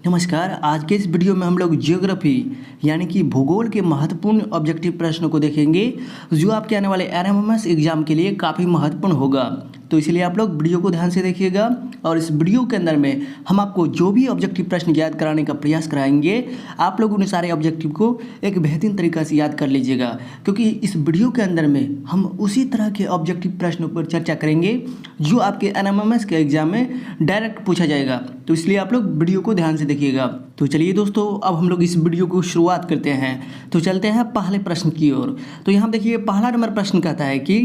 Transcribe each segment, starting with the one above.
नमस्कार। आज के इस वीडियो में हम लोग ज्योग्राफी यानी कि भूगोल के महत्वपूर्ण ऑब्जेक्टिव प्रश्नों को देखेंगे जो आपके आने वाले आरएमएमएस एग्जाम के लिए काफ़ी महत्वपूर्ण होगा। तो इसलिए आप लोग वीडियो को ध्यान से देखिएगा और इस वीडियो के अंदर में हम आपको जो भी ऑब्जेक्टिव प्रश्न याद कराने का प्रयास कराएंगे आप लोग उन सारे ऑब्जेक्टिव को एक बेहतरीन तरीक़ा से याद कर लीजिएगा, क्योंकि इस वीडियो के अंदर में हम उसी तरह के ऑब्जेक्टिव प्रश्नों पर चर्चा करेंगे जो आपके आरएमएमएस के एग्जाम में डायरेक्ट पूछा जाएगा। तो इसलिए आप लोग वीडियो को ध्यान से देखिएगा। तो चलिए दोस्तों, अब हम लोग इस वीडियो को शुरुआत करते हैं। तो चलते हैं पहले प्रश्न की ओर। तो यहाँ देखिए, पहला नंबर प्रश्न कहता है कि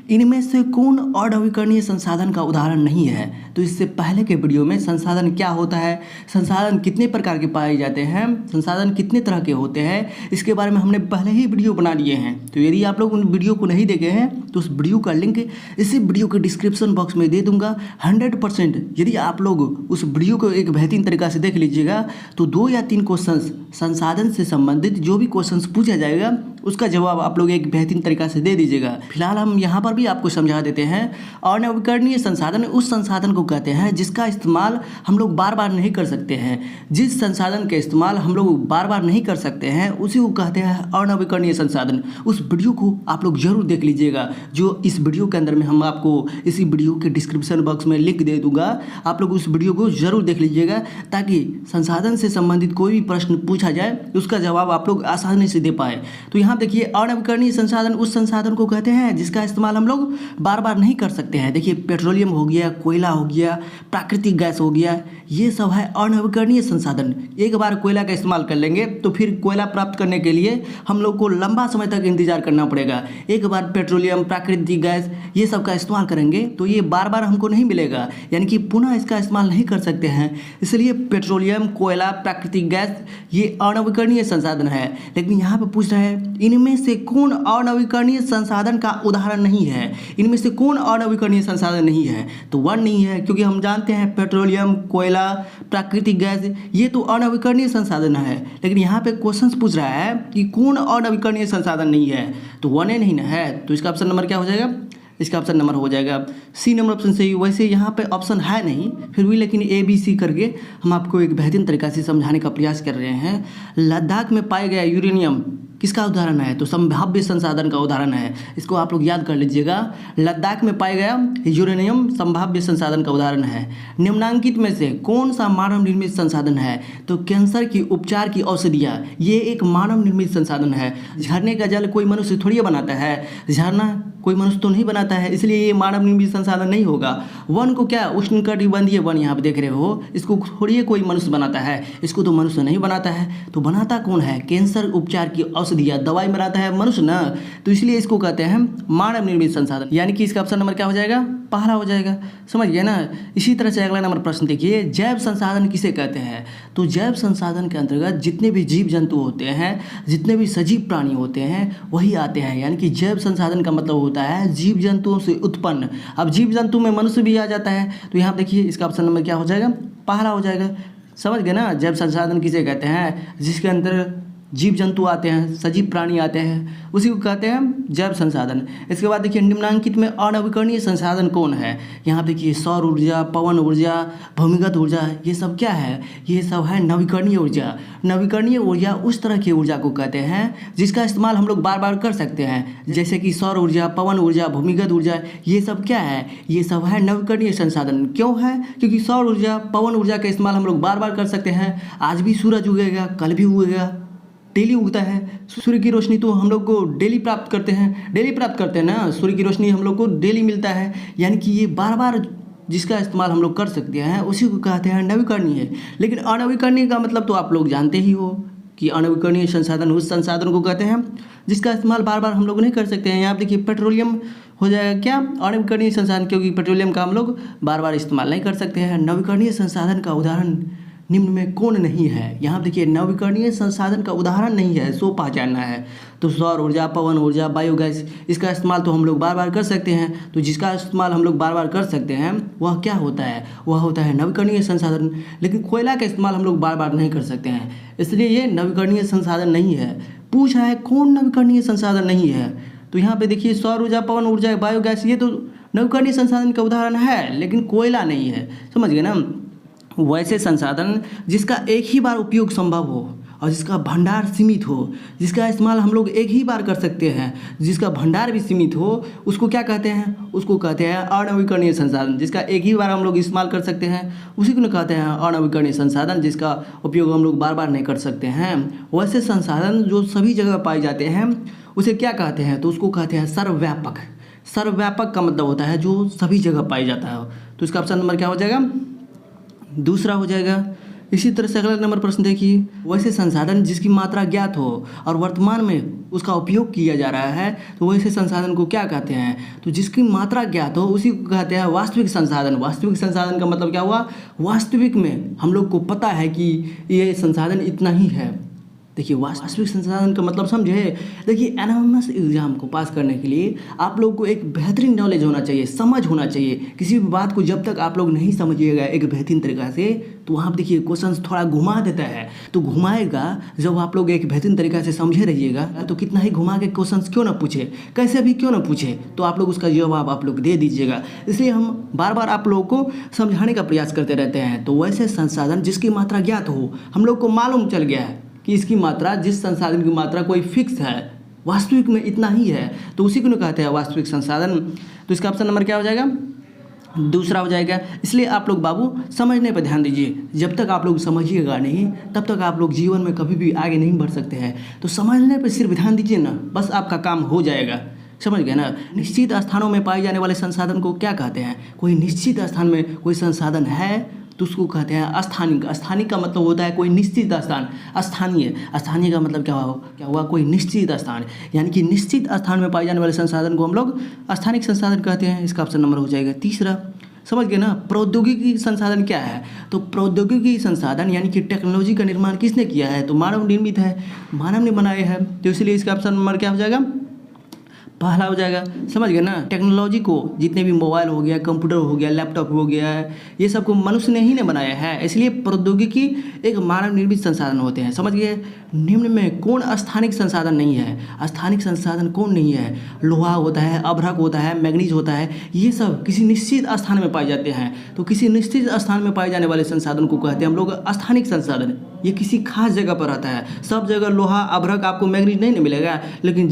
इनमें से कौन अनवीकरणीय संसाधन का उदाहरण नहीं है। तो इससे पहले के वीडियो में संसाधन क्या होता है, संसाधन कितने प्रकार के पाए जाते हैं, संसाधन कितने तरह के होते हैं, इसके बारे में हमने पहले ही वीडियो बना लिए हैं। तो यदि आप लोग उन वीडियो को नहीं देखे हैं तो उस वीडियो का लिंक इसी वीडियो के डिस्क्रिप्शन बॉक्स में दे दूंगा। 100% यदि आप लोग उस वीडियो को एक बेहतरीन तरीक़ा से देख लीजिएगा तो 2 या 3 क्वेश्चंस संसाधन से संबंधित जो भी क्वेश्चंस पूछा जाएगा उसका जवाब आप लोग एक बेहतरीन तरीक़ा से दे दीजिएगा। फिलहाल हम यहाँ पर भी आपको समझा देते हैं। अनवीकरणीय संसाधन उस संसाधन को कहते हैं जिसका इस्तेमाल हम लोग बार बार नहीं कर सकते हैं। जिस संसाधन के इस्तेमाल हम लोग बार बार नहीं कर सकते हैं उसी को कहते हैं अनवीकरणीय संसाधन। उस वीडियो को आप लोग जरूर देख लीजिएगा जो इस वीडियो के अंदर में हम आपको इसी वीडियो के डिस्क्रिप्शन बॉक्स में लिंक दे दूंगा। आप लोग उस वीडियो को जरूर देख लीजिएगा ताकि संसाधन से संबंधित कोई भी प्रश्न पूछा जाए उसका जवाब आप लोग आसानी से दे पाए। तो यहाँ देखिए, अनवीकरणीय संसाधन उस संसाधन को कहते हैं जिसका इस्तेमाल हम लोग बार बार नहीं कर सकते हैं। देखिए, पेट्रोलियम हो गया, कोयला हो गया, प्राकृतिक गैस हो गया, ये सब है अनवीकरणीय संसाधन। एक बार कोयला का इस्तेमाल कर लेंगे तो फिर कोयला प्राप्त करने के लिए हम लोग को लंबा समय तक इंतजार करना पड़ेगा। एक बार पेट्रोलियम, प्राकृतिक गैस ये सब का इस्तेमाल करेंगे तो ये बार बार हमको नहीं मिलेगा, यानी कि पुनः इसका इस्तेमाल नहीं कर सकते हैं। इसलिए पेट्रोलियम, कोयला, प्राकृतिक गैस ये अनवीकरणीय संसाधन है। लेकिन यहाँ पे पूछ रहा है इनमें से कौन अनवीकरणीय संसाधन का उदाहरण नहीं है। इनमें से कौन अनवीकरणीय संसाधन नहीं है, तो 1 नहीं है, क्योंकि हम जानते हैं पेट्रोलियम, कोयला, प्राकृतिक गैस ये तो अनवीकरणीय संसाधन है। लेकिन यहाँ पे क्वेश्चन पूछ रहा है कि कौन अनवीकरणीय संसाधन नहीं है, तो 1 नहीं ना है। तो इसका ऑप्शन नंबर क्या हो जाएगा? इसका ऑप्शन नंबर हो जाएगा सी नंबर ऑप्शन सही। वैसे यहाँ पे ऑप्शन है नहीं फिर भी, लेकिन ABC करके हम आपको एक बेहतरीन तरीक़ा से समझाने का प्रयास कर रहे हैं। लद्दाख में पाया गया यूरेनियम किसका उदाहरण है, तो संभाव्य संसाधन का उदाहरण है। इसको आप लोग याद कर लीजिएगा। लद्दाख में पाया गया यूरेनियम संभाव्य संसाधन का उदाहरण है। निम्नांकित में से कौन सा मानव निर्मित संसाधन है, तो कैंसर की उपचार की औषधियाँ ये एक मानव निर्मित संसाधन है। झरने का जल कोई मनुष्य थोड़ी बनाता है, झरना कोई मनुष्य तो नहीं बनाता है, इसलिए ये मानव निर्मित संसाधन नहीं होगा। वन को क्या उष्णकटिबंधीय वन यहाँ पे देख रहे हो, इसको थोड़ी कोई मनुष्य बनाता है, इसको तो मनुष्य नहीं बनाता है। तो बनाता कौन है? कैंसर उपचार की औषधियाँ, दवाई बनाता है मनुष्य ना, तो इसलिए इसको कहते हैं मानव निर्मित संसाधन। यानी कि इसका ऑप्शन नंबर क्या हो जाएगा? पहला हो जाएगा। समझ गए ना। इसी तरह से अगला नंबर प्रश्न देखिए, जैव संसाधन किसे कहते हैं। तो जैव संसाधन के अंतर्गत जितने भी जीव जंतु होते हैं, जितने भी सजीव प्राणी होते हैं वही आते हैं। यानी कि जैव संसाधन का मतलब होता है जीव जंतुओं से उत्पन्न। अब जीव जंतु में मनुष्य भी आ जाता है, तो यहाँ देखिए इसका ऑप्शन नंबर क्या हो जाएगा? पहला हो जाएगा। समझ गए ना। जैव संसाधन किसे कहते हैं? जिसके अंदर जीव जंतु आते हैं, सजीव प्राणी आते हैं, उसी को कहते हैं जैव संसाधन। इसके बाद देखिए, निम्नांकित में अनवीकरणीय संसाधन कौन है। यहाँ देखिए, सौर ऊर्जा, पवन ऊर्जा, भूमिगत ऊर्जा ये सब क्या है? ये सब है नवीकरणीय ऊर्जा। नवीकरणीय ऊर्जा उस तरह की ऊर्जा को कहते हैं जिसका इस्तेमाल हम लोग बार बार कर सकते हैं, जैसे कि सौर ऊर्जा, पवन ऊर्जा, भूमिगत ऊर्जा ये सब क्या है? ये सब है नवीकरणीय संसाधन। क्यों है? क्योंकि सौर ऊर्जा, पवन ऊर्जा का इस्तेमाल हम लोग बार बार कर सकते हैं। आज भी सूरज उगेगा, कल भी उगेगा, डेली उगता है। सूर्य की रोशनी तो हम लोग को डेली प्राप्त करते हैं ना। सूर्य की रोशनी हम लोग को डेली मिलता है, यानी कि ये बार बार जिसका इस्तेमाल हम लोग कर सकते हैं उसी को कहते हैं नवीकरणीय। लेकिन अनवीकरणीय का मतलब तो आप लोग जानते ही हो कि अनवीकरणीय संसाधन उस संसाधन को कहते हैं जिसका इस्तेमाल बार बार हम लोग नहीं कर सकते हैं। यहाँ देखिए, पेट्रोलियम हो जाएगा क्या? अनवीकरणीय संसाधन, क्योंकि पेट्रोलियम का हम लोग बार बार इस्तेमाल नहीं कर सकते हैं। नवीकरणीय संसाधन का उदाहरण निम्न में कौन नहीं है। यहाँ देखिए, नवीकरणीय संसाधन का उदाहरण नहीं है, सो पहचानना है। तो सौर ऊर्जा, पवन ऊर्जा, बायोगैस इसका इस्तेमाल तो हम लोग बार बार कर सकते हैं। तो जिसका इस्तेमाल हम लोग बार बार कर सकते हैं वह क्या होता है? वह होता है नवीकरणीय संसाधन। लेकिन कोयला का इस्तेमाल हम लोग बार बार नहीं कर सकते हैं, इसलिए ये नवीकरणीय संसाधन नहीं है। पूछ रहा है कौन नवीकरणीय संसाधन नहीं है, तो यहाँ पे देखिए, सौर ऊर्जा, पवन ऊर्जा, बायोगैस ये तो नवीकरणीय संसाधन का उदाहरण है, लेकिन कोयला नहीं है। समझ गए ना। वैसे संसाधन जिसका एक ही बार उपयोग संभव हो और जिसका भंडार सीमित हो, जिसका इस्तेमाल हम लोग एक ही बार कर सकते हैं, जिसका भंडार भी सीमित हो, उसको क्या कहते हैं? उसको कहते हैं अनवीकरणीय संसाधन। जिसका एक ही बार हम लोग इस्तेमाल कर सकते हैं उसी को कहते हैं अनवीकरणीय संसाधन, जिसका उपयोग हम लोग बार बार नहीं कर सकते हैं। वैसे संसाधन जो सभी जगह पाए जाते हैं उसे क्या कहते हैं? तो उसको कहते हैं सर्वव्यापक। सर्वव्यापक का मतलब होता है जो सभी जगह पाया जाता है। तो इसका ऑप्शन नंबर क्या हो जाएगा? दूसरा हो जाएगा। इसी तरह से अगला नंबर प्रश्न देखिए, वैसे संसाधन जिसकी मात्रा ज्ञात हो और वर्तमान में उसका उपयोग किया जा रहा है तो वैसे संसाधन को क्या कहते हैं? तो जिसकी मात्रा ज्ञात हो उसी को कहते हैं वास्तविक संसाधन। वास्तविक संसाधन का मतलब क्या हुआ? वास्तविक में हम लोग को पता है कि ये संसाधन इतना ही है। देखिए वास्तविक संसाधन का मतलब समझे। देखिए एनएमएमएस एग्जाम को पास करने के लिए आप लोग को एक बेहतरीन नॉलेज होना चाहिए, समझ होना चाहिए। किसी भी बात को जब तक आप लोग नहीं समझिएगा एक बेहतरीन तरीक़ा से तो वहाँ पर देखिए क्वेश्चन थोड़ा घुमा देता है। तो घुमाएगा जब आप लोग एक बेहतरीन तरीक़ा से समझे रहिएगा तो कितना ही घुमा के क्वेश्चन क्यों ना पूछे, कैसे भी क्यों ना पूछे, तो आप लोग उसका जवाब आप लोग दे दीजिएगा। इसलिए हम बार बार आप लोगों को समझाने का प्रयास करते रहते हैं। तो वैसे संसाधन जिसकी मात्रा ज्ञात हो, हम लोग को मालूम चल गया है कि इसकी मात्रा, जिस संसाधन की मात्रा कोई फिक्स है, वास्तविक में इतना ही है, तो उसी को न कहते हैं वास्तविक संसाधन। तो इसका ऑप्शन नंबर क्या हो जाएगा? दूसरा हो जाएगा। इसलिए आप लोग बाबू समझने पर ध्यान दीजिए। जब तक आप लोग समझिएगा नहीं तब तक आप लोग जीवन में कभी भी आगे नहीं बढ़ सकते हैं। तो समझने पर सिर्फ ध्यान दीजिए ना, बस आपका काम हो जाएगा। समझ गए ना? निश्चित स्थानों में पाए जाने वाले संसाधन को क्या कहते हैं? कोई निश्चित स्थान में कोई संसाधन है तो उसको कहते हैं अस्थानिक। अस्थानिक का मतलब होता है कोई निश्चित स्थान। स्थानीय, स्थानीय का मतलब क्या हुआ? कोई निश्चित स्थान, यानी कि निश्चित स्थान में पाए जाने वाले संसाधन को हम लोग स्थानिक संसाधन कहते हैं। इसका ऑप्शन नंबर हो जाएगा तीसरा। समझ गए ना? प्रौद्योगिकी संसाधन क्या है? तो प्रौद्योगिकी संसाधन यानी कि टेक्नोलॉजी का निर्माण किसने किया है? तो मानव निर्मित है, मानव ने बनाए हैं। तो इसलिए इसका ऑप्शन नंबर क्या हो जाएगा? पहला हो जाएगा। समझ गए ना? टेक्नोलॉजी को, जितने भी मोबाइल हो गया, कंप्यूटर हो गया, लैपटॉप हो गया, ये सब को मनुष्य ने ही ने बनाया है। इसलिए प्रौद्योगिकी एक मानव निर्मित संसाधन होते हैं। समझ गए? निम्न में कौन स्थानिक संसाधन नहीं है? स्थानिक संसाधन कौन नहीं है? लोहा होता है, अभ्रक होता है, मैग्नीज होता है, ये सब किसी निश्चित स्थान में पाए जाते हैं। तो किसी निश्चित स्थान में पाए जाने वाले संसाधन को कहते हैं हम लोग स्थानिक संसाधन। ये किसी खास जगह पर आता है। सब जगह लोहा, अभ्रक आपको मैग्नीज नहीं मिलेगा, लेकिन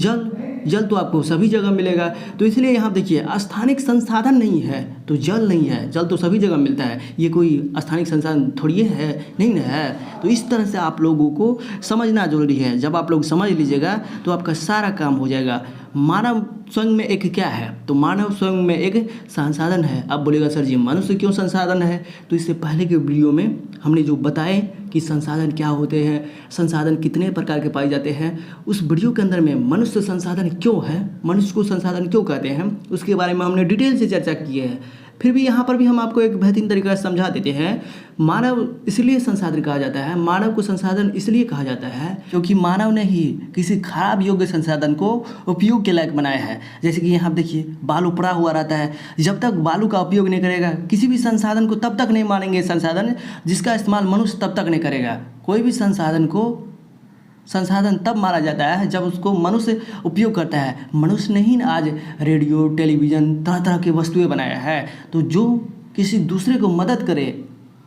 जल तो आपको सभी जगह मिलेगा। तो इसलिए यहाँ देखिए स्थानिक संसाधन नहीं है तो जल नहीं है। जल तो सभी जगह मिलता है, ये कोई स्थानिक संसाधन थोड़ी है, नहीं ना है। तो इस तरह से आप लोगों को समझना जरूरी है। जब आप लोग समझ लीजिएगा तो आपका सारा काम हो जाएगा। मानव स्वयं में एक क्या है? तो मानव स्वयं में एक संसाधन है। अब बोलेगा सर जी मनुष्य क्यों संसाधन है? तो इससे पहले के वीडियो में हमने जो बताए कि संसाधन क्या होते हैं, संसाधन कितने प्रकार के पाए जाते हैं, उस वीडियो के अंदर में मनुष्य संसाधन क्यों है, मनुष्य को संसाधन क्यों कहते हैं, उसके बारे में हमने डिटेल से चर्चा की है। फिर भी यहाँ पर भी हम आपको एक बेहतरीन तरीका से समझा देते हैं। मानव इसलिए संसाधन कहा जाता है, मानव को संसाधन इसलिए कहा जाता है क्योंकि मानव ने ही किसी खराब योग्य संसाधन को उपयोग के लायक बनाया है। जैसे कि यहाँ देखिए बालू पड़ा हुआ रहता है, जब तक बालू का उपयोग नहीं करेगा किसी भी संसाधन को तब तक नहीं मानेंगे संसाधन जिसका इस्तेमाल मनुष्य तब तक नहीं करेगा। कोई भी संसाधन को संसाधन तब माना जाता है जब उसको मनुष्य उपयोग करता है। मनुष्य ने ही आज रेडियो, टेलीविज़न, तरह तरह की वस्तुएं बनाया है। तो जो किसी दूसरे को मदद करे,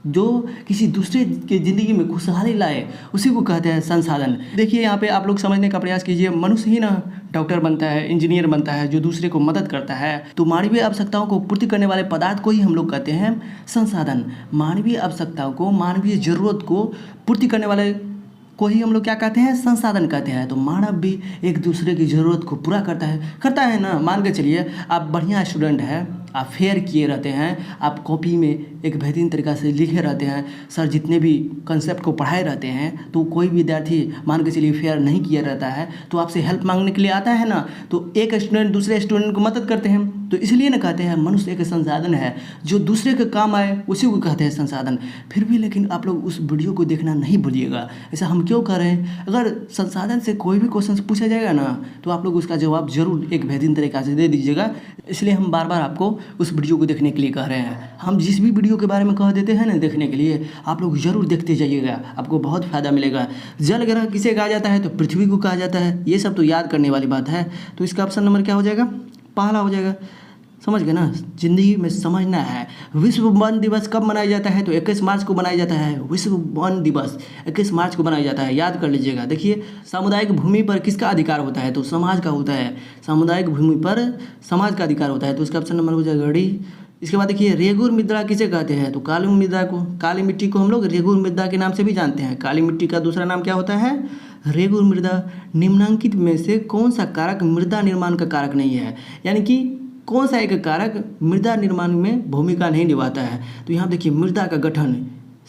जो किसी दूसरे की ज़िंदगी में खुशहाली लाए, उसी को कहते हैं संसाधन। देखिए यहाँ पे आप लोग समझने का प्रयास कीजिए। मनुष्य ही ना डॉक्टर बनता है, इंजीनियर बनता है, जो दूसरे को मदद करता है। तो मानवीय आवश्यकताओं को पूर्ति करने वाले पदार्थ को ही हम लोग कहते हैं संसाधन। मानवीय आवश्यकताओं को, मानवीय ज़रूरत को पूर्ति करने वाले को ही हम लोग क्या कहते हैं? संसाधन कहते हैं। तो मानव भी एक दूसरे की ज़रूरत को पूरा करता है ना। मान के चलिए आप बढ़िया स्टूडेंट हैं, आप फेयर किए रहते हैं, आप कॉपी में एक बेहतरीन तरीक़ा से लिखे रहते हैं, सर जितने भी कंसेप्ट को पढ़ाए रहते हैं, तो कोई विद्यार्थी मान के चलिए फेयर नहीं किया रहता है तो आपसे हेल्प मांगने के लिए आता है ना। तो एक स्टूडेंट दूसरे स्टूडेंट को मदद करते हैं। तो इसलिए ना कहते हैं मनुष्य एक संसाधन है, जो दूसरे के काम आए उसी को कहते हैं संसाधन। फिर भी लेकिन आप लोग उस वीडियो को देखना नहीं भूलिएगा। ऐसा हम क्यों कर रहे हैं? अगर संसाधन से कोई भी क्वेश्चन पूछा जाएगा ना तो आप लोग उसका जवाब जरूर एक बेहतरीन तरीक़ा से दे दीजिएगा। इसलिए हम बार बार आपको उस वीडियो को देखने के लिए कह रहे हैं। हम जिस भी वीडियो के बारे में कह देते हैं ना देखने के लिए, आप लोग जरूर देखते जाइएगा, आपको बहुत फ़ायदा मिलेगा। जल ग्रह किसे कहा जाता है? तो पृथ्वी को कहा जाता है। ये सब तो याद करने वाली बात है। तो इसका ऑप्शन नंबर क्या हो जाएगा? पहला हो जाएगा। समझ गए ना, जिंदगी में समझना है। विश्व वन दिवस कब मनाया जाता है? तो 21 मार्च को मनाया जाता है। विश्व वन दिवस 21 मार्च को मनाया जाता है, याद कर लीजिएगा। देखिए, सामुदायिक भूमि पर किसका अधिकार होता है? तो समाज का होता है। सामुदायिक भूमि पर समाज का अधिकार होता है, तो इसका ऑप्शन नंबर हो जाएगा डी। इसके बाद देखिए, रेगुर मृदा किसे कहते हैं? तो काली मृदा को, काली मिट्टी को हम लोग रेगुर मृदा के नाम से भी जानते हैं। काली मिट्टी का दूसरा नाम क्या होता है? रेगुर मृदा। निम्नलिखित में से कौन सा कारक मृदा निर्माण का कारक नहीं है? यानी कि कौन सा एक कारक मृदा निर्माण में भूमिका नहीं निभाता है? तो यहाँ देखिए, मृदा का गठन,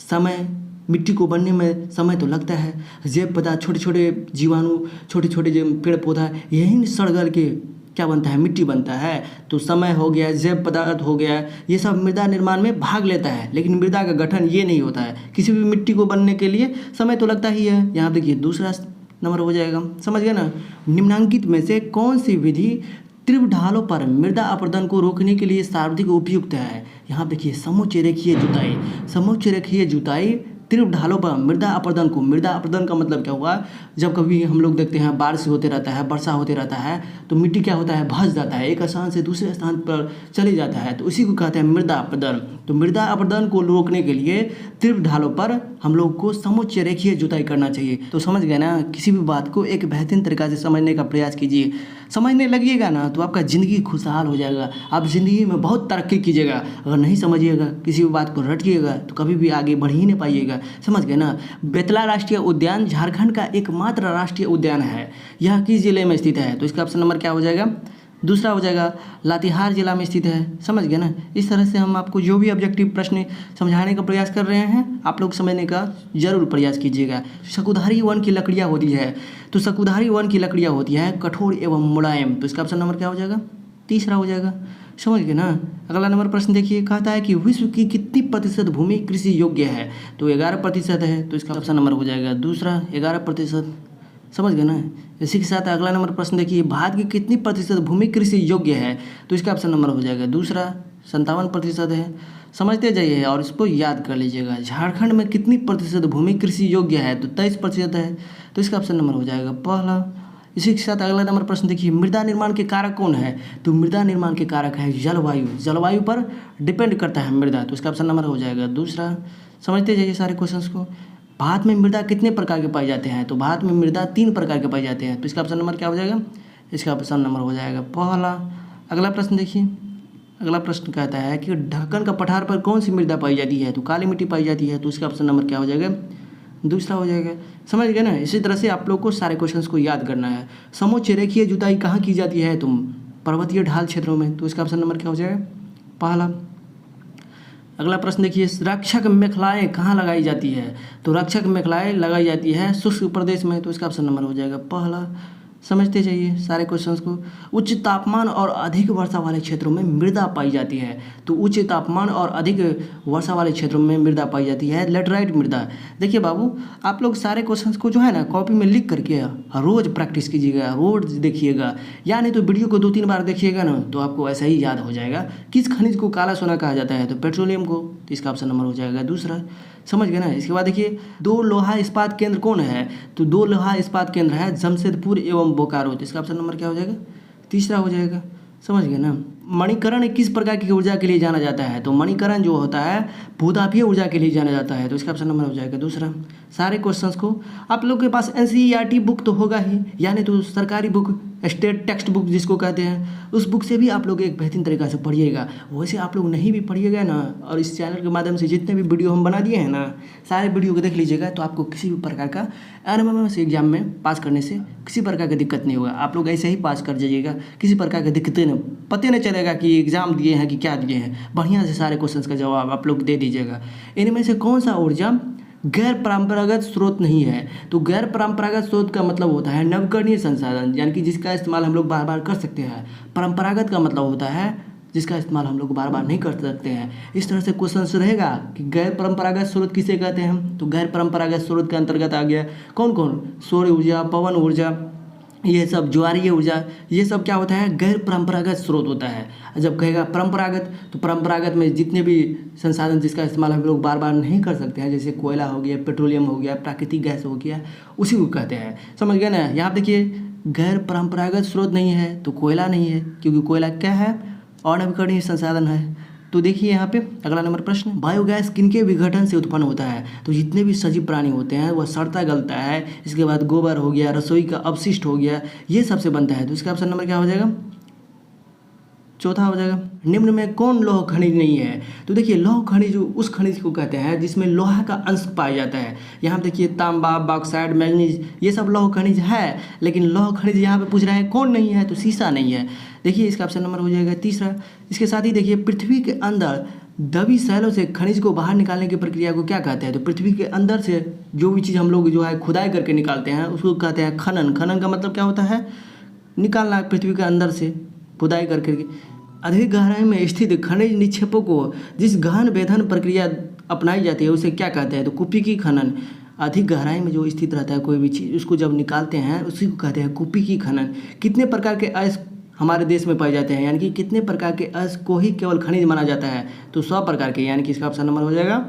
समय, मिट्टी को बनने में समय तो लगता है। जैव पदार्थ, छोटे छोटे जीवाणु, छोटे छोटे जो पेड़ पौधा, यही सड़गल के क्या बनता है? मिट्टी बनता है। तो समय हो गया, जैव पदार्थ हो गया, ये सब मृदा निर्माण में भाग लेता है, लेकिन मृदा का गठन ये नहीं होता है। किसी भी मिट्टी को बनने के लिए समय तो लगता ही है। यहाँ देखिए, दूसरा नंबर हो जाएगा, समझ गए ना। निम्नलिखित में से कौन सी विधि तीव्र ढालों पर मृदा अपरदन को रोकने के लिए सर्वाधिक उपयुक्त है? यहाँ देखिए, समोच्च रेखीय जुताई। समोच्च रेखीय जुताई तीव्र ढालों पर मृदा अपरदन को, मृदा अपरदन का मतलब क्या हुआ? जब कभी हम लोग देखते हैं बारिश होते रहता है, वर्षा होते रहता है, तो मिट्टी क्या होता है? धंस जाता है, एक स्थान से दूसरे स्थान पर चले जाता है, तो उसी को कहते हैं मृदा अपरदन। तो मृदा अपरदन को रोकने के लिए तीव्र ढालों पर हम लोग को समोच्च रेखीय जुताई करना चाहिए। तो समझ गए ना, किसी भी बात को एक बेहतरीन तरीका से समझने का प्रयास कीजिए। समझने लगिएगा ना तो आपका ज़िंदगी खुशहाल हो जाएगा, आप ज़िंदगी में बहुत तरक्की कीजिएगा। अगर नहीं समझिएगा, किसी भी बात को रटिएगा, तो कभी भी आगे बढ़ ही नहीं पाइएगा। समझ गए ना। बेतला राष्ट्रीय उद्यान झारखंड का एकमात्र राष्ट्रीय उद्यान है। यह किस जिले में स्थित है? तो इसका ऑप्शन नंबर क्या हो जाएगा? दूसरा हो जाएगा, लातेहार जिला में स्थित है। समझ गए ना। इस तरह से हम आपको जो भी ऑब्जेक्टिव प्रश्न समझाने का प्रयास कर रहे हैं, आप लोग समझने का जरूर प्रयास कीजिएगा। शकुधारी वन की लकड़ियाँ होती है, तो शकुधारी वन की लकड़ियाँ होती हैं कठोर एवं मुलायम। तो इसका ऑप्शन नंबर क्या हो जाएगा? तीसरा हो जाएगा। समझ गए ना। अगला नंबर प्रश्न देखिए, कहता है कि विश्व की कितनी प्रतिशत भूमि कृषि योग्य है? तो 11% है, तो इसका ऑप्शन नंबर हो जाएगा दूसरा, 11%। समझ गए ना। इसी के साथ अगला नंबर प्रश्न देखिए, भारत की कितनी प्रतिशत भूमि कृषि योग्य है? तो इसका ऑप्शन नंबर हो जाएगा दूसरा, 57% है। समझते जाइए और इसको याद कर लीजिएगा। झारखंड में कितनी प्रतिशत भूमि कृषि योग्य है? तो 23% है, तो इसका ऑप्शन नंबर हो जाएगा पहला। इसी के साथ अगला नंबर प्रश्न देखिए, मृदा निर्माण के कारक कौन है? तो मृदा निर्माण के कारक है जलवायु। जलवायु पर डिपेंड करता है मृदा, तो इसका ऑप्शन नंबर हो जाएगा दूसरा। समझते जाइए सारे क्वेश्चंस को। भारत में मृदा कितने प्रकार के पाए जाते हैं? तो भारत में मृदा 3 प्रकार के पाए जाते हैं, तो इसका ऑप्शन नंबर क्या हो जाएगा? इसका ऑप्शन नंबर हो जाएगा पहला। अगला प्रश्न देखिए, अगला प्रश्न कहता है कि ढक्कन का पठार पर कौन सी मृदा पाई जाती है? तो काली मिट्टी पाई जाती है, तो इसका ऑप्शन नंबर क्या हो जाएगा? दूसरा हो जाएगा। समझ गए ना। इसी तरह से आप लोग को सारे क्वेश्चंस को याद करना है। समोच्च रेखीय जुताई कहाँ की जाती है? तुम पर्वतीय ढाल क्षेत्रों में, तो इसका ऑप्शन नंबर क्या हो जाएगा? पहला। अगला प्रश्न देखिए, रक्षक मेखलाएँ कहाँ लगाई जाती है? तो रक्षक मेखलाएँ लगाई जाती है शुष्क प्रदेश में, तो इसका ऑप्शन नंबर हो जाएगा पहला। समझते जाइए सारे क्वेश्चंस को। उच्च तापमान और अधिक वर्षा वाले क्षेत्रों में मृदा पाई जाती है, तो उच्च तापमान और अधिक वर्षा वाले क्षेत्रों में मृदा पाई जाती है लेटराइट मृदा। देखिए बाबू, आप लोग सारे क्वेश्चंस को जो है ना कॉपी में लिख करके रोज़ प्रैक्टिस कीजिएगा, रोज़ देखिएगा, या नहीं तो वीडियो को 2-3 बार देखिएगा ना तो आपको ऐसा ही याद हो जाएगा। किस खनिज को काला सोना कहा जाता है? तो पेट्रोलियम को, तो इसका ऑप्शन नंबर हो जाएगा दूसरा। समझ गए ना। इसके बाद देखिए, 2 लोहा इस्पात केंद्र कौन है? तो 2 लोहा इस्पात केंद्र है जमशेदपुर एवं बोकारो, तो इसका ऑप्शन नंबर क्या हो जाएगा? तीसरा हो जाएगा। समझ गए ना। मणिकरण किस प्रकार की ऊर्जा के लिए जाना जाता है? तो मणिकरण जो होता है भूतापीय ऊर्जा के लिए जाना जाता है, तो इसका ऑप्शन नंबर हो जाएगा दूसरा। सारे क्वेश्चंस को आप लोग के पास NCERT बुक तो होगा ही, यानी तो सरकारी बुक, स्टेट टेक्स्ट बुक जिसको कहते हैं, उस बुक से भी आप लोग एक बेहतरीन तरीका से पढ़िएगा। वैसे आप लोग नहीं भी पढ़िएगा ना, और इस चैनल के माध्यम से जितने भी वीडियो हम बना दिए हैं ना, सारे वीडियो को देख लीजिएगा, तो आपको किसी भी प्रकार का RMMS एग्जाम में पास करने से किसी प्रकार की दिक्कत नहीं होगा। आप लोग ऐसे ही पास कर जाइएगा, किसी प्रकार की दिक्कतें नहीं, पता नहीं चलेगा कि एग्ज़ाम दिए हैं कि क्या दिए हैं। बढ़िया से सारे क्वेश्चंस का जवाब आप लोग दे दीजिएगा। इनमें से कौन सा ऊर्जा गैर परंपरागत स्रोत नहीं है? तो गैर परंपरागत स्रोत का मतलब होता है नवकरणीय संसाधन, यानी कि जिसका इस्तेमाल हम लोग बार बार कर सकते हैं। परंपरागत का मतलब होता है जिसका इस्तेमाल हम लोग बार बार नहीं कर सकते हैं। इस तरह से क्वेश्चन रहेगा कि गैर परंपरागत स्रोत किसे कहते हैं? तो गैर परंपरागत स्रोत के अंतर्गत आ गया कौन कौन? सौर ऊर्जा, पवन ऊर्जा, ये सब ज्वारीय ऊर्जा, ये सब क्या होता है? गैर परंपरागत स्रोत होता है। जब कहेगा परंपरागत, तो परंपरागत में जितने भी संसाधन जिसका इस्तेमाल हम लोग बार बार नहीं कर सकते हैं, जैसे कोयला हो गया, पेट्रोलियम हो गया, प्राकृतिक गैस हो गया, उसी को कहते हैं। समझ गए ना। यहाँ देखिए, गैर परंपरागत स्रोत नहीं है तो कोयला नहीं है, क्योंकि कोयला क्या है? अनवीकरणीय संसाधन है। तो देखिए यहाँ पे अगला नंबर प्रश्न, बायोगैस किनके विघटन से उत्पन्न होता है? तो जितने भी सजीव प्राणी होते हैं वह सड़ता गलता है, इसके बाद गोबर हो गया, रसोई का अपशिष्ट हो गया, ये सबसे बनता है। तो इसका ऑप्शन नंबर क्या हो जाएगा? चौथा हो जाएगा। निम्न में कौन लौह खनिज नहीं है? तो देखिए लौह खनिज उस खनिज को कहते हैं जिसमें लोहा का अंश पाया जाता है। यहाँ पे देखिए तांबा, बॉक्साइट, मैग्नीज, ये सब लौह खनिज है, लेकिन लौह खनिज यहाँ पे पूछ रहा है कौन नहीं है? तो सीसा नहीं है। देखिए इसका ऑप्शन नंबर हो जाएगा तीसरा। इसके साथ ही देखिए पृथ्वी के अंदर दबी शैलों से खनिज को बाहर निकालने की प्रक्रिया को क्या कहते हैं? तो पृथ्वी के अंदर से जो भी चीज़ हम लोग जो है खुदाई करके निकालते हैं उसको कहते हैं खनन। खनन का मतलब क्या होता है? निकालना पृथ्वी के अंदर से खुदाई करके। अधिक गहराई में स्थित खनिज निक्षेपों को जिस गहन वेधन प्रक्रिया अपनाई जाती है उसे क्या कहते हैं? तो कुपिकी खनन। अधिक गहराई में जो स्थित रहता है कोई भी चीज़, उसको जब निकालते हैं उसी को कहते हैं कुपिकी खनन। कितने प्रकार के अयस्क हमारे देश में पाए जाते हैं? यानी कि कितने प्रकार के अयस्क को ही केवल खनिज माना जाता है? तो 100 प्रकार के, यानी कि इसका ऑप्शन नंबर हो जाएगा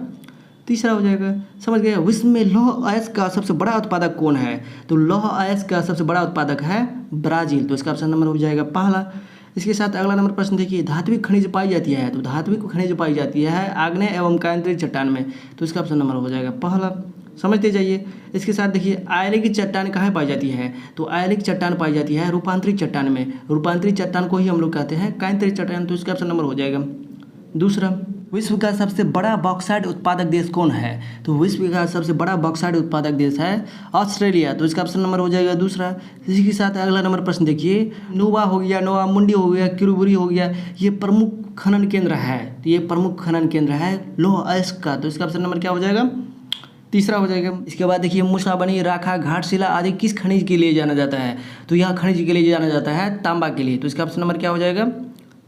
तीसरा हो जाएगा। समझ गए? विश्व में लौह अयस्क का सबसे बड़ा उत्पादक कौन है? तो लौह अयस्क का सबसे बड़ा उत्पादक है ब्राज़ील। तो इसका ऑप्शन नंबर हो जाएगा पहला। इसके साथ अगला नंबर प्रश्न देखिए, धात्विक खनिज पाई जाती है? तो धात्विक खनिज पाई जाती है आग्नेय एवं कायांतरित चट्टान में। तो इसका ऑप्शन नंबर हो जाएगा पहला। समझते जाइए। इसके साथ देखिए आयलिक चट्टान कहाँ पाई जाती है? तो आयलिक चट्टान पाई जाती है रूपांतरित चट्टान में। रूपांतरित चट्टान को ही हम लोग कहते हैं कायांतरित चट्टान। तो इसका ऑप्शन नंबर हो जाएगा दूसरा। विश्व का सबसे बड़ा बॉक्साइट उत्पादक देश कौन है? तो विश्व का सबसे बड़ा बॉक्साइट उत्पादक देश है ऑस्ट्रेलिया। तो इसका ऑप्शन नंबर हो जाएगा दूसरा। इसी के साथ अगला नंबर प्रश्न देखिए, नोवा हो गया, नोवा मुंडी हो गया, किरुबुरी हो गया, ये प्रमुख खनन केंद्र है। तो ये प्रमुख खनन केंद्र है लौह अयस्क का। तो इसका ऑप्शन नंबर क्या हो जाएगा? तीसरा हो जाएगा। इसके बाद देखिए मुसाबनी, राखा, घाटशिला आदि किस खनिज के लिए जाना जाता है? तो यह खनिज के लिए जाना जाता है तांबा के लिए। तो इसका ऑप्शन नंबर क्या हो जाएगा?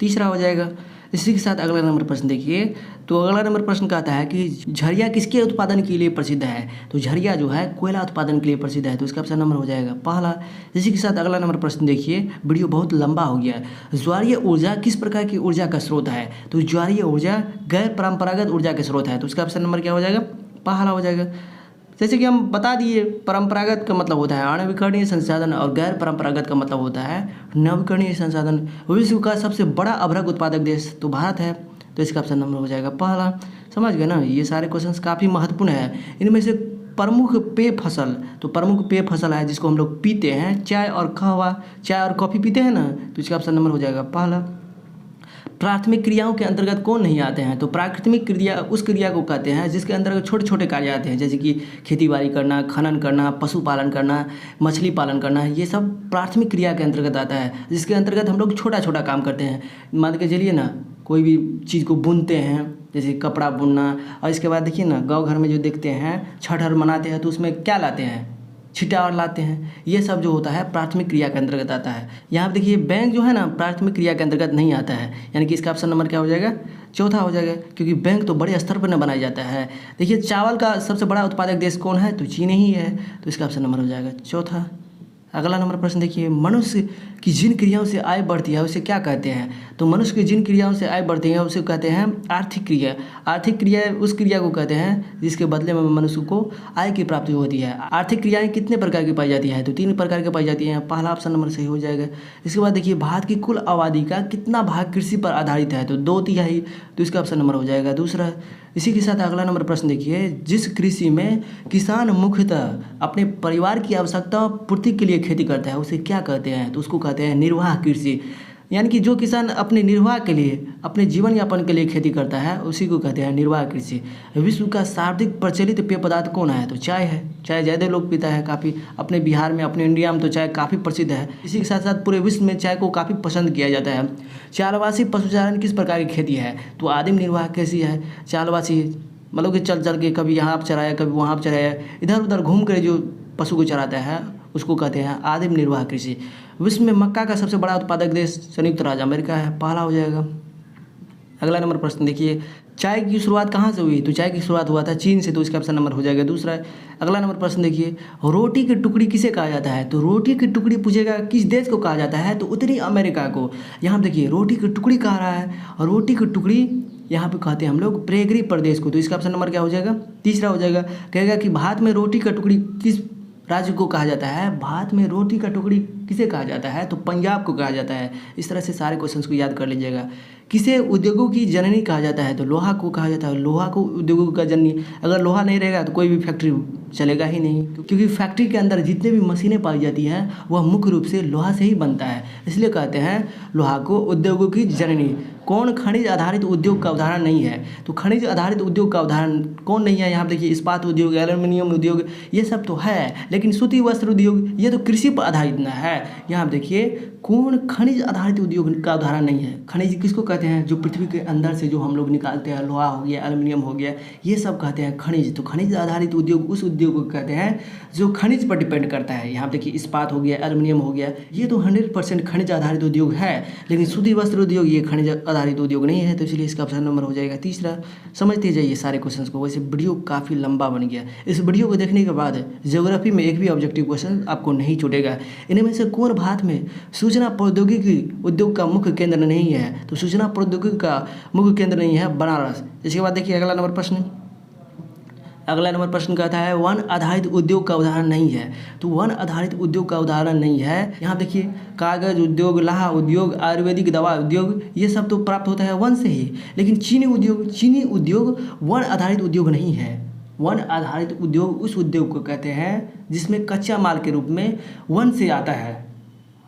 तीसरा हो जाएगा। इसी के साथ अगला नंबर प्रश्न देखिए। तो अगला नंबर प्रश्न कहता है कि झरिया किसके उत्पादन के लिए प्रसिद्ध है? तो झरिया जो है कोयला उत्पादन के लिए प्रसिद्ध है। तो इसका ऑप्शन नंबर हो जाएगा पहला। इसी के साथ अगला नंबर प्रश्न देखिए, वीडियो बहुत लंबा हो गया। ज्वारीय ऊर्जा किस प्रकार की ऊर्जा का स्रोत है? तो ज्वारीय ऊर्जा गैर परंपरागत ऊर्जा का स्रोत है। तो इसका ऑप्शन नंबर क्या हो जाएगा? पहला हो जाएगा। जैसे कि हम बता दिए, परंपरागत का मतलब होता है अनवीकरणीय संसाधन और गैर परंपरागत का मतलब होता है नवीकरणीय संसाधन। विश्व का सबसे बड़ा अभ्रक उत्पादक देश तो भारत है। तो इसका ऑप्शन नंबर हो जाएगा पहला। समझ गए ना? ये सारे क्वेश्चंस काफ़ी महत्वपूर्ण है। इनमें से प्रमुख पेय फसल, तो प्रमुख पेय फसल है जिसको हम लोग पीते हैं, चाय और कहवा, चाय और कॉफ़ी पीते हैं ना। तो इसका ऑप्शन नंबर हो जाएगा पहला। प्राथमिक क्रियाओं के अंतर्गत कौन नहीं आते हैं? तो प्राथमिक क्रिया उस क्रिया को कहते हैं जिसके अंतर्गत छोटे छोटे कार्य आते हैं, जैसे कि खेतीबाड़ी करना, खनन करना, पशुपालन करना, मछली पालन करना। ये सब प्राथमिक क्रिया के अंतर्गत आता है, जिसके अंतर्गत हम लोग छोटा छोटा काम करते हैं। मान के चलिए ना, कोई भी चीज़ को बुनते हैं, जैसे कपड़ा बुनना। और इसके बाद देखिए ना, गाँव घर में जो देखते हैं छठ हर मनाते हैं तो उसमें क्या लाते हैं? छिटा और लाते हैं। ये सब जो होता है प्राथमिक क्रिया के अंतर्गत आता है। यहाँ पे देखिए बैंक जो है ना प्राथमिक क्रिया के अंतर्गत नहीं आता है, यानी कि इसका ऑप्शन नंबर क्या हो जाएगा? चौथा हो जाएगा, क्योंकि बैंक तो बड़े स्तर पर न बनाया जाता है। देखिए चावल का सबसे बड़ा उत्पादक देश कौन है? तो चीन ही है। तो इसका ऑप्शन नंबर हो जाएगा चौथा। अगला नंबर प्रश्न देखिए, मनुष्य की जिन क्रियाओं से आय बढ़ती है उसे क्या कहते हैं? तो मनुष्य की जिन क्रियाओं से आय बढ़ती है उसे कहते हैं आर्थिक क्रिया। आर्थिक क्रिया उस क्रिया को कहते हैं जिसके बदले में मनुष्य को आय की प्राप्ति होती है। आर्थिक क्रियाएं कितने प्रकार की पाई जाती है? तो 3 प्रकार की पाई जाती हैं। पहला ऑप्शन नंबर सही हो जाएगा। इसके बाद देखिए, भारत की कुल आबादी का कितना भाग कृषि पर आधारित है? तो 2/3। तो इसका ऑप्शन नंबर हो जाएगा दूसरा। इसी के साथ अगला नंबर प्रश्न देखिए, जिस कृषि में किसान मुख्यतः अपने परिवार की आवश्यकता पूर्ति के लिए खेती करता है उसे क्या कहते हैं? तो उसको कहते हैं निर्वाह कृषि। यानी कि जो किसान अपने निर्वाह के लिए, अपने जीवन यापन के लिए खेती करता है उसी को कहते हैं निर्वाह कृषि। विश्व का सर्वाधिक प्रचलित पेय पदार्थ कौन है? तो चाय है। चाय ज़्यादा लोग पीता है काफ़ी। अपने बिहार में, अपने इंडिया में तो चाय काफ़ी प्रसिद्ध है। इसी के साथ साथ पूरे विश्व में चाय को काफ़ी पसंद किया जाता है। चालवासी पशुचारण किस प्रकार की खेती है? तो आदिम निर्वाह कैसी है? चालवासी मतलब कि चल चल के कभी यहाँ पर चराया, कभी वहाँ पर चराया, इधर उधर घूम कर जो पशु को चराता है उसको कहते हैं आदिम निर्वाह कृषि। विश्व में मक्का का सबसे बड़ा उत्पादक देश संयुक्त राज्य अमेरिका है। पहला हो जाएगा। अगला नंबर प्रश्न देखिए, चाय की शुरुआत कहाँ से हुई? तो चाय की शुरुआत हुआ था चीन से। तो इसका ऑप्शन नंबर हो जाएगा दूसरा। अगला नंबर प्रश्न देखिए, रोटी की टुकड़ी किसे कहा जाता है? तो रोटी की टुकड़ी पूछेगा किस देश को कहा जाता है? तो उत्तरी अमेरिका को। यहाँ देखिए रोटी की टुकड़ी कहा रहा है, और रोटी की टुकड़ी यहाँ पे कहते हैं हम लोग प्रेगरी प्रदेश को। तो इसका ऑप्शन नंबर क्या हो जाएगा? तीसरा हो जाएगा। कहेगा कि भारत में रोटी का टुकड़ी किस राज्य को कहा जाता है? भारत में रोटी का टुकड़ी किसे कहा जाता है? तो पंजाब को कहा जाता है। इस तरह से सारे क्वेश्चंस को याद कर लीजिएगा। किसे उद्योगों की जननी कहा जाता है? तो लोहा को कहा जाता है। लोहा को उद्योगों का जननी, अगर लोहा नहीं रहेगा तो कोई भी फैक्ट्री चलेगा ही नहीं, क्योंकि फैक्ट्री के अंदर जितने भी मशीनें पाई जाती हैं वह मुख्य रूप से लोहा से ही बनता है, इसलिए कहते हैं लोहा को उद्योगों की जननी। कौन खनिज आधारित उद्योग का उदाहरण नहीं है? तो खनिज आधारित उद्योग का उदाहरण कौन नहीं है? यहाँ देखिए इस्पात उद्योग, एल्यूमिनियम उद्योग, ये सब तो है, लेकिन सूती वस्त्र उद्योग ये तो कृषि पर आधारित न है। यहाँ देखिए कौन खनिज आधारित उद्योग का उदाहरण नहीं है? खनिज किसको कहते हैं? जो पृथ्वी के अंदर से जो हम लोग निकालते हैं, लोहा हो गया, एल्यूमिनियम हो गया, ये सब कहते हैं खनिज। तो खनिज आधारित उद्योग उस उद्योग को कहते हैं जो खनिज पर डिपेंड करता है। यहाँ देखिए इस्पात हो गया, एल्यूमिनियम हो गया, ये तो 100% खनिज आधारित उद्योग है, लेकिन सूती वस्त्र उद्योग ये खनिज आधारित उद्योग नहीं है। तो इसलिए इसका ऑप्शन नंबर हो जाएगा तीसरा। समझते जाइए सारे क्वेश्चंस को। वैसे वीडियो काफ़ी लंबा बन गया। इस वीडियो को देखने के बाद ज्योग्राफी में एक भी ऑब्जेक्टिव क्वेश्चन आपको नहीं छूटेगा। इनमें से कौन भारत में सूचना प्रौद्योगिकी उद्योग का मुख्य केंद्र नहीं है? तो सूचना प्रौद्योगिकी का मुख्य केंद्र नहीं है बनारस। इसके बाद देखिए अगला नंबर प्रश्न कहता है वन आधारित उद्योग का उदाहरण नहीं है। तो वन आधारित उद्योग का उदाहरण नहीं है। यहाँ देखिए कागज उद्योग, लाह उद्योग, आयुर्वेदिक दवा उद्योग, ये सब तो प्राप्त होता है वन से ही, लेकिन चीनी उद्योग वन आधारित उद्योग नहीं है। वन आधारित उद्योग उस उद्योग को कहते हैं जिसमें कच्चा माल के रूप में वन से आता है।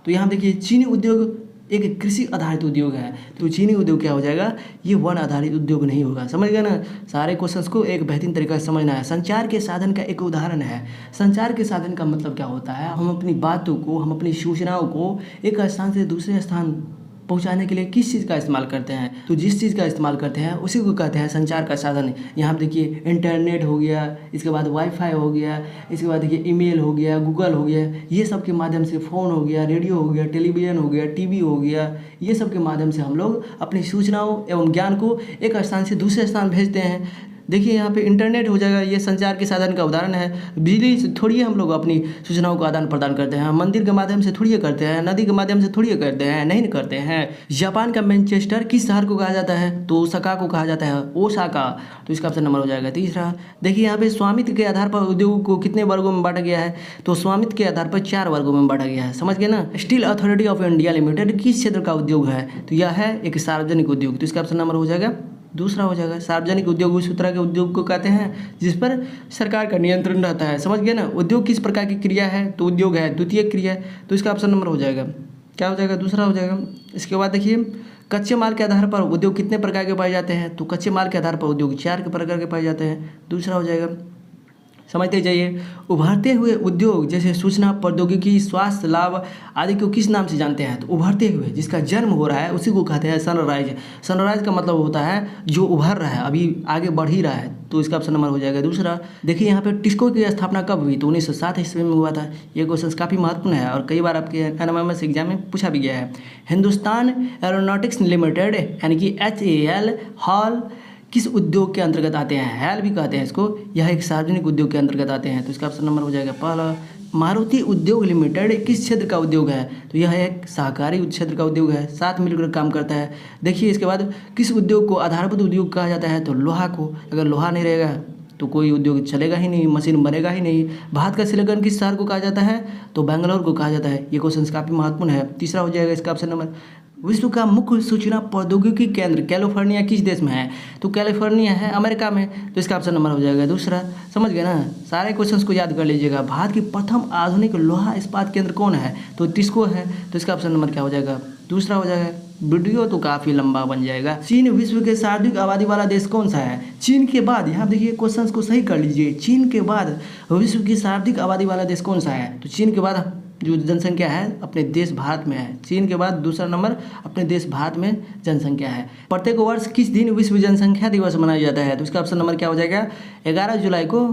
तो यहाँ देखिए चीनी उद्योग एक कृषि आधारित उद्योग है, तो चीनी उद्योग क्या हो जाएगा? ये वन आधारित उद्योग नहीं होगा। समझ गए ना? सारे क्वेश्चंस को एक बेहतरीन तरीका से समझना है। संचार के साधन का एक उदाहरण है। संचार के साधन का मतलब क्या होता है? हम अपनी बातों को, हम अपनी सूचनाओं को एक स्थान से दूसरे स्थान पहुंचाने के लिए किस चीज़ का इस्तेमाल करते हैं? तो जिस चीज़ का इस्तेमाल करते हैं उसी को कहते हैं संचार का साधन। यहाँ देखिए इंटरनेट हो गया, इसके बाद वाईफाई हो गया, इसके बाद देखिए ईमेल हो गया, गूगल हो गया, ये सब के माध्यम से फ़ोन हो गया, रेडियो हो गया, टेलीविज़न हो गया, टीवी हो गया, ये सब के माध्यम से हम लोग अपनी सूचनाओं एवं ज्ञान को एक स्थान से दूसरे स्थान भेजते हैं। देखिए यहाँ पे इंटरनेट हो जाएगा, ये संचार के साधन का उदाहरण है। बिजली से थोड़ी हम लोग अपनी सूचनाओं को आदान प्रदान करते हैं, मंदिर के माध्यम से थोड़ी करते हैं, नदी के माध्यम से थोड़ी करते हैं, नहीं करते हैं। जापान का मैनचेस्टर किस शहर को कहा जाता है? तो ओसाका को कहा जाता है, ओसाका। तो इसका ऑप्शन नंबर हो जाएगा तीसरा। देखिए यहाँ पे स्वामित्व के आधार पर उद्योग को कितने वर्गों में बांटा गया है? तो स्वामित्व के आधार पर 4 वर्गों में बांटा गया है। समझ गए ना? Steel authority of India limited किस क्षेत्र का उद्योग है? तो यह है एक सार्वजनिक उद्योग। तो इसका ऑप्शन नंबर हो जाएगा दूसरा हो जाएगा। सार्वजनिक उद्योग उस तरह के उद्योग को कहते हैं जिस पर सरकार का नियंत्रण रहता है। समझ गए ना? उद्योग किस प्रकार की क्रिया है? तो उद्योग है द्वितीय क्रिया। तो इसका ऑप्शन नंबर हो जाएगा क्या हो जाएगा? दूसरा हो जाएगा। इसके बाद देखिए कच्चे माल के आधार पर उद्योग कितने प्रकार के पाए जाते हैं? तो कच्चे माल के आधार पर उद्योग 4 के प्रकार के पाए जाते हैं। दूसरा हो जाएगा। समझते जाइए। उभरते हुए उद्योग जैसे सूचना प्रौद्योगिकी, स्वास्थ्य लाभ आदि को किस नाम से जानते हैं? तो उभरते हुए जिसका जन्म हो रहा है उसी को कहते हैं सनराइज। सनराइज का मतलब होता है जो उभर रहा है, अभी आगे बढ़ ही रहा है। तो इसका ऑप्शन नंबर हो जाएगा दूसरा। देखिए यहाँ पे टिस्को की स्थापना कब हुई? तो 1907 ईस्वी में हुआ था। ये क्वेश्चन काफ़ी महत्वपूर्ण है और कई बार आपके एनएमएमएस एग्जाम में पूछा भी गया है। हिंदुस्तान एरोनॉटिक्स लिमिटेड यानी कि HAL हॉल किस उद्योग के अंतर्गत आते हैं? हैल भी कहते हैं इसको। यह एक सार्वजनिक उद्योग के अंतर्गत आते हैं। तो इसका ऑप्शन नंबर हो जाएगा पहला। मारुति उद्योग लिमिटेड किस क्षेत्र का उद्योग है? तो यह एक सहकारी क्षेत्र का उद्योग है, साथ मिलकर काम करता है। देखिए इसके बाद किस उद्योग को आधारभूत उद्योग कहा जाता है? तो लोहा को। अगर लोहा नहीं रहेगा तो कोई उद्योग चलेगा ही नहीं, मशीन बनेगा ही नहीं। भारत का सिलिकॉन किस शहर को कहा जाता है? तो बेंगलोर को कहा जाता है। ये क्वेश्चन काफ़ी महत्वपूर्ण है। तीसरा हो जाएगा इसका ऑप्शन नंबर। विश्व का मुख्य सूचना प्रौद्योगिकी केंद्र कैलिफोर्निया किस देश में है? तो कैलिफोर्निया है अमेरिका में। तो इसका ऑप्शन नंबर हो जाएगा दूसरा। समझ गए ना? सारे क्वेश्चंस को याद कर लीजिएगा। भारत की प्रथम आधुनिक लोहा इस्पात केंद्र कौन है? तो टिस्को है। तो इसका ऑप्शन नंबर क्या हो जाएगा? दूसरा हो जाएगा। वीडियो तो काफ़ी लंबा बन जाएगा। चीन विश्व के सर्वाधिक आबादी वाला देश कौन सा है? चीन के बाद, यहाँ देखिए क्वेश्चंस को सही कर लीजिए, चीन के बाद विश्व की सर्वाधिक आबादी वाला देश कौन सा है? तो चीन के बाद जो जनसंख्या है अपने देश भारत में है। चीन के बाद दूसरा नंबर अपने देश भारत में जनसंख्या है। प्रत्येक वर्ष किस दिन विश्व जनसंख्या दिवस मनाया जाता है? तो इसका ऑप्शन नंबर क्या हो जाएगा? 11 जुलाई को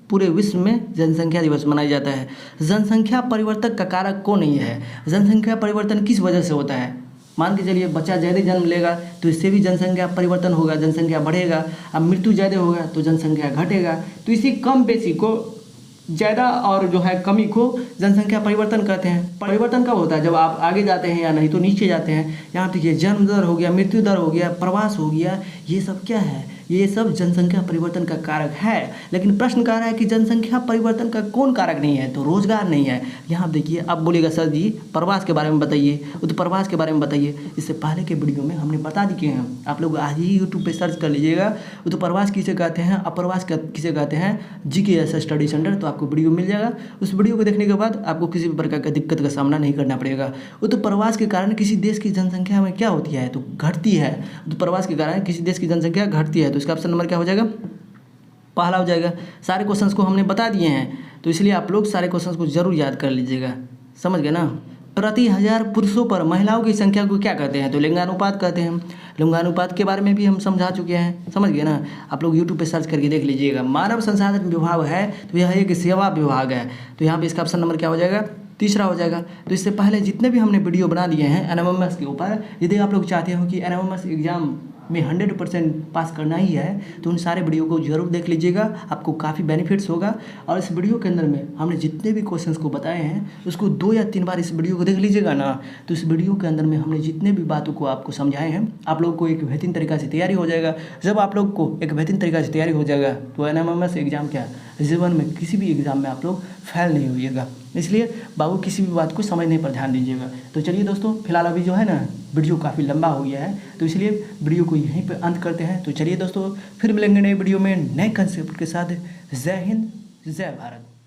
पूरे विश्व में जनसंख्या दिवस मनाया जाता है। जनसंख्या परिवर्तन का कारक कौन नहीं है? जनसंख्या परिवर्तन किस वजह से होता है? मान के चलिए बच्चा ज़्यादा जन्म लेगा तो इससे भी जनसंख्या परिवर्तन होगा, जनसंख्या बढ़ेगा। अब मृत्यु ज़्यादा होगा तो जनसंख्या घटेगा। तो इसी कम बेसी को ज़्यादा और जो है कमी को जनसंख्या परिवर्तन कहते हैं। परिवर्तन कब होता है? जब आप आगे जाते हैं या नहीं तो नीचे जाते हैं। यहाँ देखिए जन्म दर हो गया, मृत्यु दर हो गया, प्रवास हो गया, ये सब क्या है? ये सब जनसंख्या परिवर्तन का कारक है। लेकिन प्रश्न कह रहा है कि जनसंख्या परिवर्तन का कौन कारक नहीं है, तो रोजगार नहीं है। यहाँ देखिए, आप बोलिएगा सर जी प्रवास के बारे में बताइए, तो प्रवास के बारे में बताइए। इससे पहले के वीडियो में हमने बता दिए हैं, आप लोग आज ही यूट्यूब पे सर्च कर लीजिएगा, तो प्रवास किसे कहते हैं, अप्रवास किसे कहते हैं, GKS स्टडी सेंटर, तो आपको वीडियो मिल जाएगा। उस वीडियो को देखने के बाद आपको किसी भी प्रकार का दिक्कत का सामना नहीं करना पड़ेगा। तो प्रवास के कारण किसी देश की जनसंख्या में क्या होती है, तो घटती है। तो प्रवास के कारण किसी देश की जनसंख्या घटती है, तो इसका ऑप्शन नंबर क्या हो जाएगा, पहला हो जाएगा। सारे क्वेश्चंस को हमने बता दिए हैं, तो इसलिए आप लोग सारे क्वेश्चंस को जरूर याद कर लीजिएगा, समझ गए ना। प्रति 1000 पुरुषों पर महिलाओं की संख्या को क्या कहते हैं, तो लिंगानुपात कहते हैं। लिंगानुपात के बारे में भी हम समझा चुके हैं, समझ गए ना। आप लोग यूट्यूब पे सर्च करके देख लीजिएगा। मानव संसाधन विभाग है, तो यह एक सेवा विभाग है, तो यहाँ पे इसका ऑप्शन नंबर क्या हो जाएगा, तीसरा हो जाएगा। तो इससे पहले जितने भी हमने वीडियो बना दिए हैं एनएमएमएस के ऊपर, यदि आप लोग चाहते हो कि एनएमएमएस एग्जाम में 100% पास करना ही है, तो उन सारे वीडियो को जरूर देख लीजिएगा, आपको काफ़ी बेनिफिट्स होगा। और इस वीडियो के अंदर में हमने जितने भी क्वेश्चंस को बताए हैं, उसको 2 या 3 बार इस वीडियो को देख लीजिएगा ना, तो इस वीडियो के अंदर में हमने जितने भी बातों को आपको समझाए हैं, आप लोग को एक बेहतरीन तरीका से तैयारी हो जाएगा। जब आप लोग को एक बेहतरीन तरीका से तैयारी हो जाएगा, तो एनएमएमएस एग्जाम क्या, जीवन में किसी भी एग्जाम में आप लोग फेल नहीं होइएगा। इसलिए बाबू किसी भी बात को समझने पर ध्यान दीजिएगा। तो चलिए दोस्तों, फिलहाल अभी जो है ना वीडियो काफ़ी लंबा हो गया है, तो इसलिए वीडियो को यहीं पर अंत करते हैं। तो चलिए दोस्तों, फिर मिलेंगे नए वीडियो में नए कंसेप्ट के साथ। जय हिंद, जय भारत।